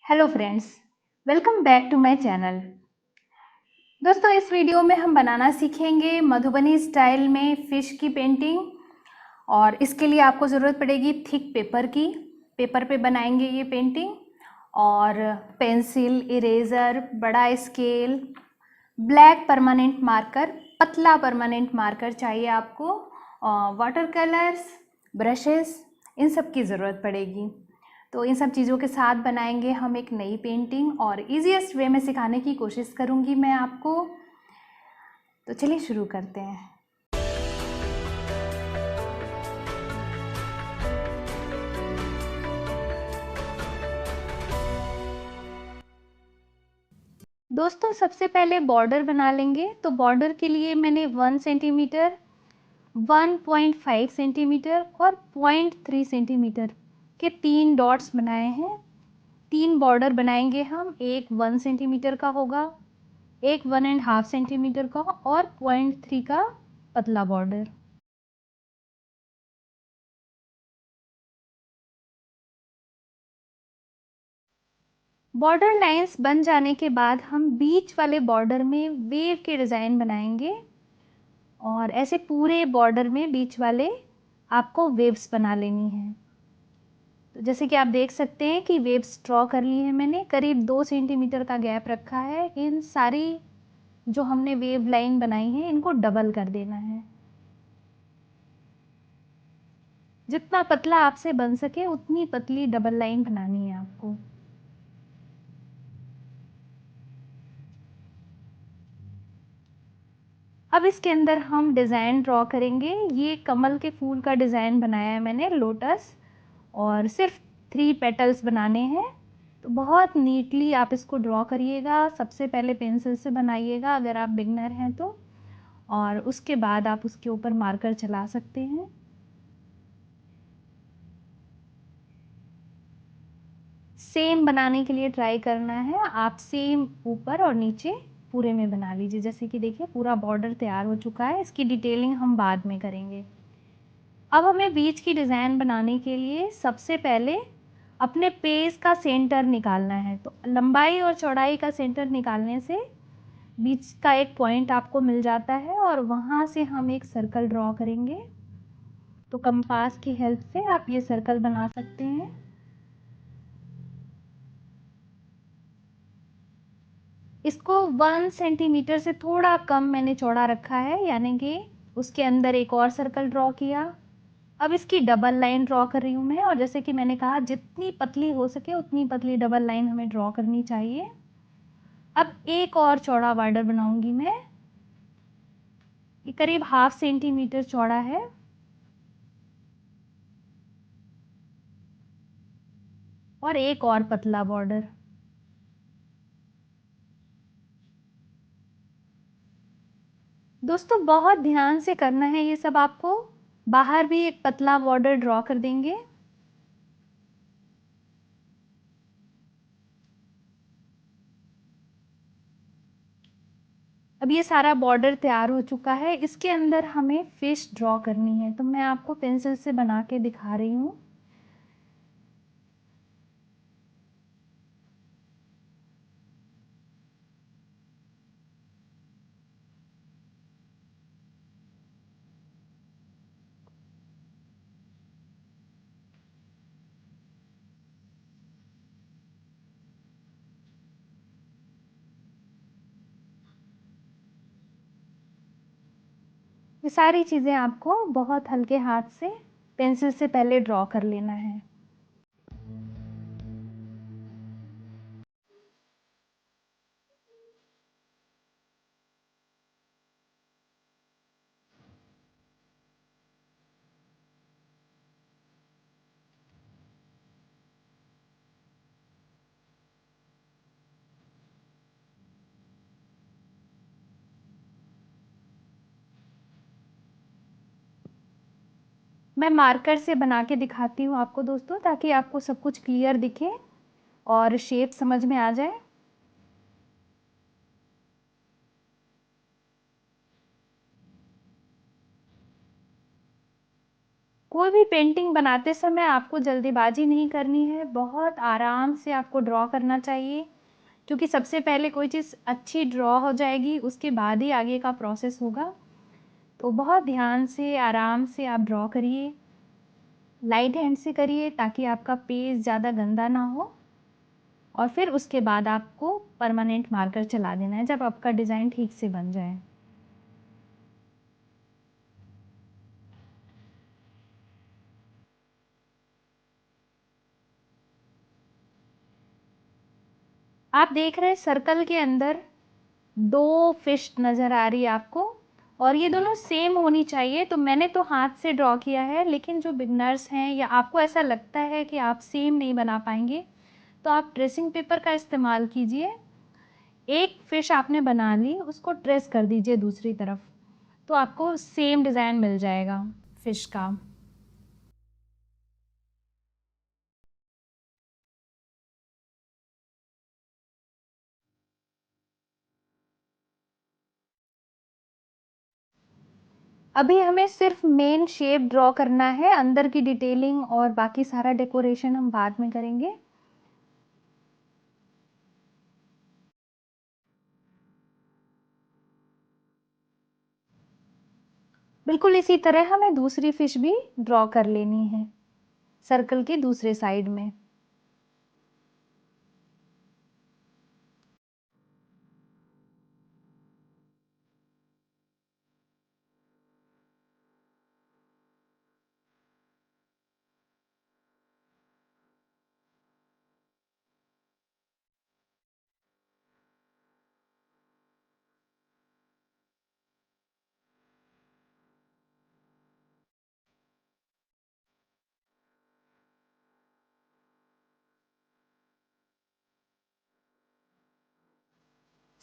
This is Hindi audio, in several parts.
Hello friends, welcome back to my channel. दोस्तों, इस वीडियो में हम बनाना सीखेंगे मधुबनी स्टाइल में फ़िश की पेंटिंग। और इसके लिए आपको ज़रूरत पड़ेगी थिक पेपर की। पेपर पे बनाएंगे ये पेंटिंग। और पेंसिल, इरेज़र, बड़ा स्केल, ब्लैक परमानेंट मार्कर, पतला परमानेंट मार्कर चाहिए आपको, वाटर कलर्स, ब्रशेस, इन सब की ज़रूरत पड़ेगी। तो इन सब चीज़ों के साथ बनाएंगे हम एक नई पेंटिंग और ईजीएस्ट वे में सिखाने की कोशिश करूँगी मैं आपको। तो चलिए शुरू करते हैं। दोस्तों, सबसे पहले बॉर्डर बना लेंगे। तो बॉर्डर के लिए मैंने 1 सेंटीमीटर, 1.5 सेंटीमीटर और 0.3 सेंटीमीटर के 3 डॉट्स बनाए हैं। 3 बॉर्डर बनाएंगे हम। एक 1 सेंटीमीटर का होगा, एक 1.5 सेंटीमीटर का और 0.3 का पतला बॉर्डर। बॉर्डर लाइंस बन जाने के बाद हम बीच वाले बॉर्डर में वेव के डिज़ाइन बनाएंगे। और ऐसे पूरे बॉर्डर में बीच वाले आपको वेव्स बना लेनी है। तो जैसे कि आप देख सकते हैं कि वेव्स ड्रॉ कर ली है मैंने। करीब 2 सेंटीमीटर का गैप रखा है। इन सारी जो हमने वेव लाइन बनाई है इनको डबल कर देना है। जितना पतला आपसे बन सके उतनी पतली डबल लाइन बनानी है आपको। अब इसके अंदर हम डिज़ाइन ड्रॉ करेंगे। ये कमल के फूल का डिज़ाइन बनाया है मैंने, लोटस। और सिर्फ 3 पेटल्स बनाने हैं। तो बहुत नीटली आप इसको ड्रॉ करिएगा। सबसे पहले पेंसिल से बनाइएगा अगर आप बिगनर हैं तो, और उसके बाद आप उसके ऊपर मार्कर चला सकते हैं। सेम बनाने के लिए ट्राई करना है। आप सेम ऊपर और नीचे पूरे में बना लीजिए। जैसे कि देखिए पूरा बॉर्डर तैयार हो चुका है। इसकी डिटेलिंग हम बाद में करेंगे। अब हमें बीच की डिज़ाइन बनाने के लिए सबसे पहले अपने पेज का सेंटर निकालना है। तो लंबाई और चौड़ाई का सेंटर निकालने से बीच का एक पॉइंट आपको मिल जाता है और वहाँ से हम एक सर्कल ड्रॉ करेंगे। तो कंपास की हेल्प से आप ये सर्कल बना सकते हैं। इसको 1 सेंटीमीटर से थोड़ा कम मैंने चौड़ा रखा है, यानी कि उसके अंदर एक और सर्कल ड्रॉ किया। अब इसकी डबल लाइन ड्रॉ कर रही हूँ मैं। और जैसे कि मैंने कहा, जितनी पतली हो सके उतनी पतली डबल लाइन हमें ड्रॉ करनी चाहिए। अब एक और चौड़ा बॉर्डर बनाऊंगी मैं। ये करीब 1/2 सेंटीमीटर चौड़ा है। और एक और पतला बॉर्डर। दोस्तों, बहुत ध्यान से करना है ये सब आपको। बाहर भी एक पतला बॉर्डर ड्रॉ कर देंगे। अब ये सारा बॉर्डर तैयार हो चुका है। इसके अंदर हमें फिश ड्रॉ करनी है। तो मैं आपको पेंसिल से बना के दिखा रही हूँ। ये सारी चीज़ें आपको बहुत हल्के हाथ से पेंसिल से पहले ड्रॉ कर लेना है। मैं मार्कर से बना के दिखाती हूँ आपको दोस्तों, ताकि आपको सब कुछ क्लियर दिखे और शेप समझ में आ जाए। कोई भी पेंटिंग बनाते समय आपको जल्दीबाजी नहीं करनी है, बहुत आराम से आपको ड्रॉ करना चाहिए, क्योंकि सबसे पहले कोई चीज़ अच्छी ड्रॉ हो जाएगी, उसके बाद ही आगे का प्रोसेस होगा। तो बहुत ध्यान से, आराम से आप ड्रॉ करिए, लाइट हैंड से करिए ताकि आपका पेज ज़्यादा गंदा ना हो। और फिर उसके बाद आपको परमानेंट मार्कर चला देना है जब आपका डिज़ाइन ठीक से बन जाए। आप देख रहे हैं सर्कल के अंदर 2 फिश नज़र आ रही है आपको, और ये दोनों सेम होनी चाहिए। तो मैंने तो हाथ से ड्रॉ किया है, लेकिन जो बिगनर्स हैं या आपको ऐसा लगता है कि आप सेम नहीं बना पाएंगे, तो आप ट्रेसिंग पेपर का इस्तेमाल कीजिए। एक फिश आपने बना ली, उसको ट्रेस कर दीजिए दूसरी तरफ, तो आपको सेम डिज़ाइन मिल जाएगा फिश का। अभी हमें सिर्फ मेन शेप ड्रॉ करना है, अंदर की डिटेलिंग और बाकी सारा डेकोरेशन हम बाद में करेंगे। बिल्कुल इसी तरह हमें दूसरी फिश भी ड्रॉ कर लेनी है सर्कल के दूसरे साइड में।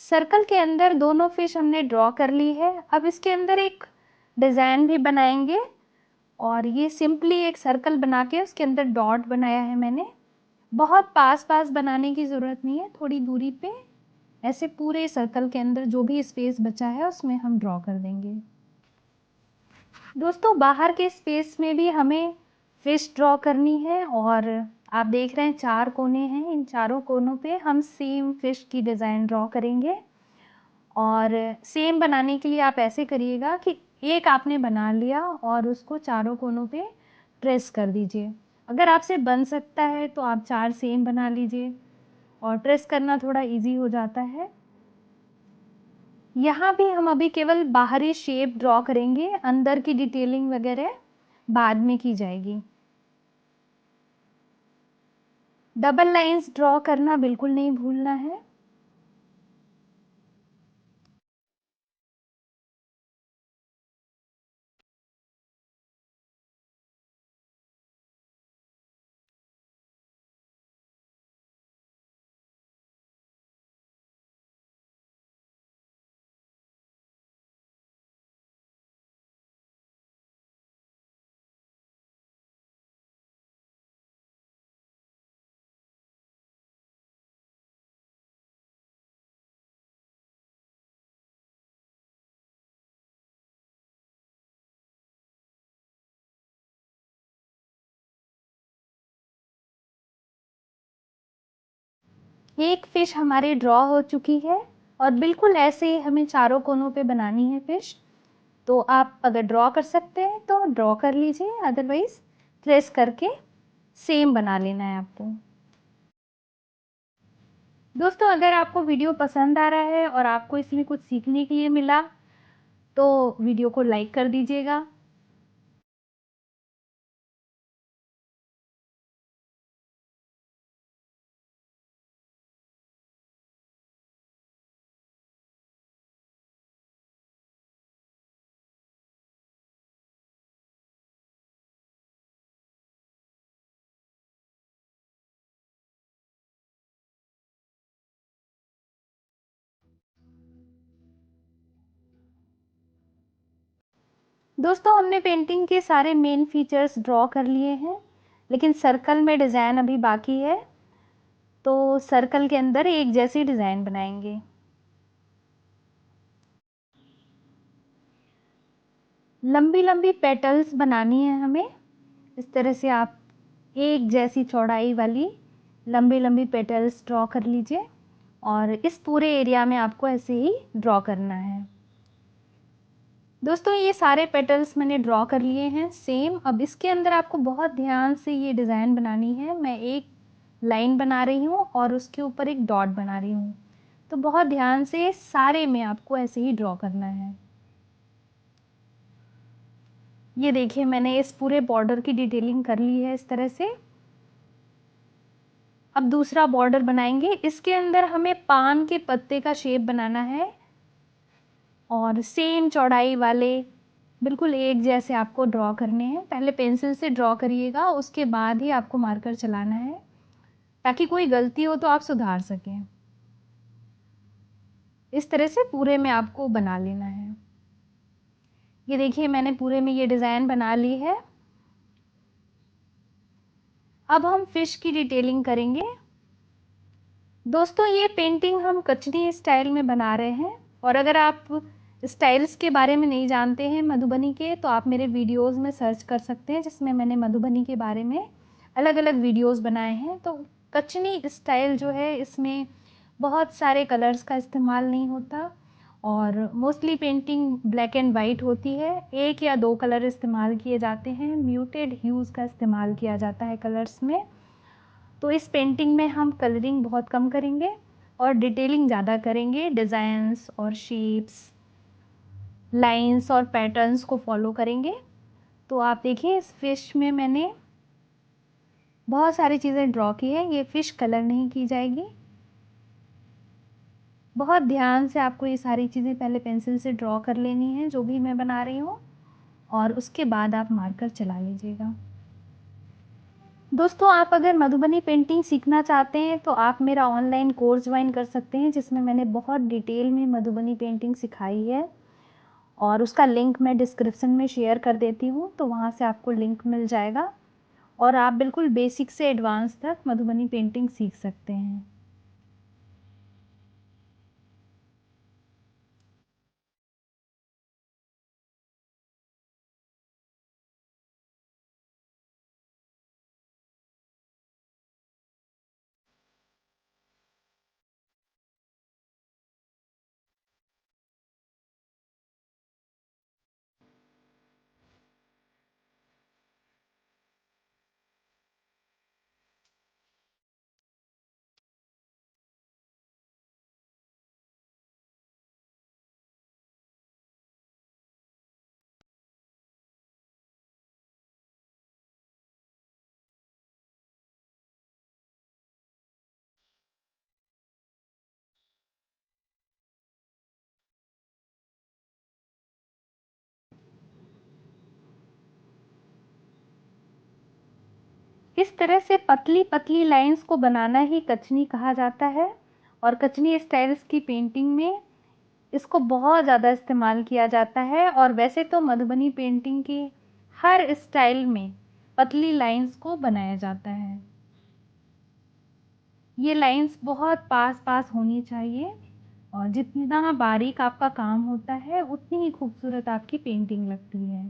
सर्कल के अंदर दोनों फिश हमने ड्रॉ कर ली है। अब इसके अंदर एक डिज़ाइन भी बनाएंगे, और ये सिंपली एक सर्कल बना के उसके अंदर डॉट बनाया है मैंने। बहुत पास पास बनाने की ज़रूरत नहीं है, थोड़ी दूरी पे ऐसे पूरे सर्कल के अंदर जो भी स्पेस बचा है उसमें हम ड्रॉ कर देंगे। दोस्तों बाहर के स्पेस में भी हमें फिश ड्रॉ करनी है, और आप देख रहे हैं 4 कोने हैं, इन चारों कोनों पे हम सेम फिश की डिज़ाइन ड्रॉ करेंगे। और सेम बनाने के लिए आप ऐसे करिएगा कि एक आपने बना लिया और उसको चारों कोनों पे ट्रेस कर दीजिए। अगर आपसे बन सकता है तो आप 4 सेम बना लीजिए, और ट्रेस करना थोड़ा इजी हो जाता है। यहाँ भी हम अभी केवल बाहरी शेप ड्रॉ करेंगे, अंदर की डिटेलिंग वगैरह बाद में की जाएगी। डबल लाइंस ड्रॉ करना बिल्कुल नहीं भूलना है। एक फिश हमारी ड्रॉ हो चुकी है, और बिल्कुल ऐसे ही हमें चारों कोनों पे बनानी है फिश। तो आप अगर ड्रॉ कर सकते हैं तो ड्रॉ कर लीजिए, अदरवाइज ट्रेस करके सेम बना लेना है आपको। दोस्तों अगर आपको वीडियो पसंद आ रहा है और आपको इसमें कुछ सीखने के लिए मिला, तो वीडियो को लाइक कर दीजिएगा। दोस्तों हमने पेंटिंग के सारे मेन फीचर्स ड्रॉ कर लिए हैं, लेकिन सर्कल में डिज़ाइन अभी बाकी है। तो सर्कल के अंदर एक जैसी डिज़ाइन बनाएंगे। लंबी लंबी पेटल्स बनानी है हमें, इस तरह से आप एक जैसी चौड़ाई वाली लंबी लंबी पेटल्स ड्रॉ कर लीजिए और इस पूरे एरिया में आपको ऐसे ही ड्रॉ करना है। दोस्तों ये सारे पेटल्स मैंने ड्रॉ कर लिए हैं सेम। अब इसके अंदर आपको बहुत ध्यान से ये डिज़ाइन बनानी है। मैं एक लाइन बना रही हूँ और उसके ऊपर एक डॉट बना रही हूँ, तो बहुत ध्यान से सारे में आपको ऐसे ही ड्रॉ करना है। ये देखिए मैंने इस पूरे बॉर्डर की डिटेलिंग कर ली है इस तरह से। अब दूसरा बॉर्डर बनाएंगे। इसके अंदर हमें पान के पत्ते का शेप बनाना है और सेम चौड़ाई वाले बिल्कुल एक जैसे आपको ड्रॉ करने हैं। पहले पेंसिल से ड्रॉ करिएगा, उसके बाद ही आपको मार्कर चलाना है ताकि कोई गलती हो तो आप सुधार सकें। इस तरह से पूरे में आपको बना लेना है। ये देखिए मैंने पूरे में ये डिज़ाइन बना ली है। अब हम फिश की डिटेलिंग करेंगे। दोस्तों ये पेंटिंग हम कचनी स्टाइल में बना रहे हैं और अगर आप स्टाइल्स के बारे में नहीं जानते हैं मधुबनी के, तो आप मेरे वीडियोस में सर्च कर सकते हैं जिसमें मैंने मधुबनी के बारे में अलग अलग वीडियोस बनाए हैं। तो कचनी स्टाइल जो है इसमें बहुत सारे कलर्स का इस्तेमाल नहीं होता और mostly painting black and white होती है। एक या दो कलर इस्तेमाल किए जाते हैं, म्यूटेड ह्यूज़ का इस्तेमाल किया जाता है कलर्स में। तो इस पेंटिंग में हम कलरिंग बहुत कम करेंगे और डिटेलिंग ज़्यादा करेंगे। डिज़ाइंस और शेप्स, लाइंस और पैटर्न्स को फॉलो करेंगे। तो आप देखिए इस फिश में मैंने बहुत सारी चीज़ें ड्रॉ की है। ये फ़िश कलर नहीं की जाएगी। बहुत ध्यान से आपको ये सारी चीज़ें पहले पेंसिल से ड्रॉ कर लेनी है जो भी मैं बना रही हूँ, और उसके बाद आप मार्कर चला लीजिएगा। दोस्तों आप अगर मधुबनी पेंटिंग सीखना चाहते हैं तो आप मेरा ऑनलाइन कोर्स ज्वाइन कर सकते हैं जिसमें मैंने बहुत डिटेल में मधुबनी पेंटिंग सिखाई है और उसका लिंक मैं डिस्क्रिप्शन में शेयर कर देती हूँ, तो वहाँ से आपको लिंक मिल जाएगा और आप बिल्कुल बेसिक से एडवांस तक मधुबनी पेंटिंग सीख सकते हैं। इस तरह से पतली पतली लाइंस को बनाना ही कचनी कहा जाता है और कचनी स्टाइल्स की पेंटिंग में इसको बहुत ज़्यादा इस्तेमाल किया जाता है। और वैसे तो मधुबनी पेंटिंग की हर स्टाइल में पतली लाइंस को बनाया जाता है। ये लाइंस बहुत पास पास होनी चाहिए और जितना बारीक आपका काम होता है उतनी ही खूबसूरत आपकी पेंटिंग लगती है।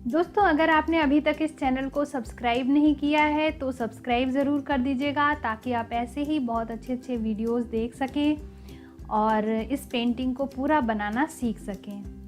दोस्तों अगर आपने अभी तक इस चैनल को सब्सक्राइब नहीं किया है तो सब्सक्राइब ज़रूर कर दीजिएगा, ताकि आप ऐसे ही बहुत अच्छे अच्छे वीडियोस देख सकें और इस पेंटिंग को पूरा बनाना सीख सकें।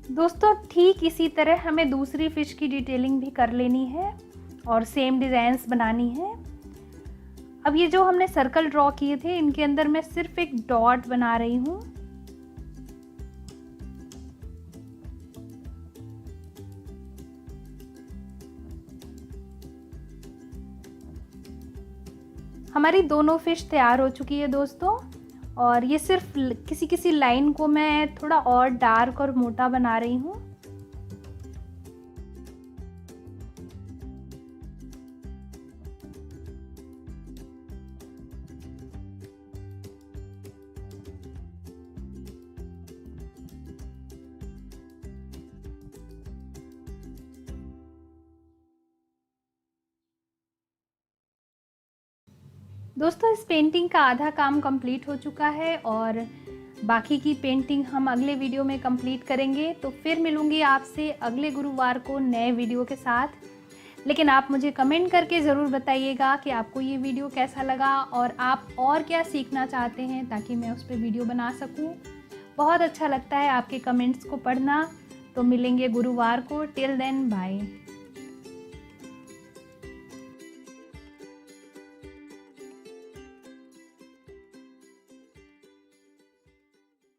दोस्तों ठीक इसी तरह हमें दूसरी फ़िश की डिटेलिंग भी कर लेनी है और सेम डिज़ाइंस बनानी है। अब ये जो हमने सर्कल ड्रॉ किए थे, इनके अंदर मैं सिर्फ एक डॉट बना रही हूँ। हमारी दोनों फ़िश तैयार हो चुकी है दोस्तों, और ये सिर्फ किसी किसी लाइन को मैं थोड़ा और डार्क और मोटा बना रही हूँ। दोस्तों इस पेंटिंग का आधा काम कंप्लीट हो चुका है और बाकी की पेंटिंग हम अगले वीडियो में कंप्लीट करेंगे। तो फिर मिलूंगी आपसे अगले गुरुवार को नए वीडियो के साथ। लेकिन आप मुझे कमेंट करके ज़रूर बताइएगा कि आपको ये वीडियो कैसा लगा और आप और क्या सीखना चाहते हैं, ताकि मैं उस पर वीडियो बना सकूं। बहुत अच्छा लगता है आपके कमेंट्स को पढ़ना। तो मिलेंगे गुरुवार को। Till then bye.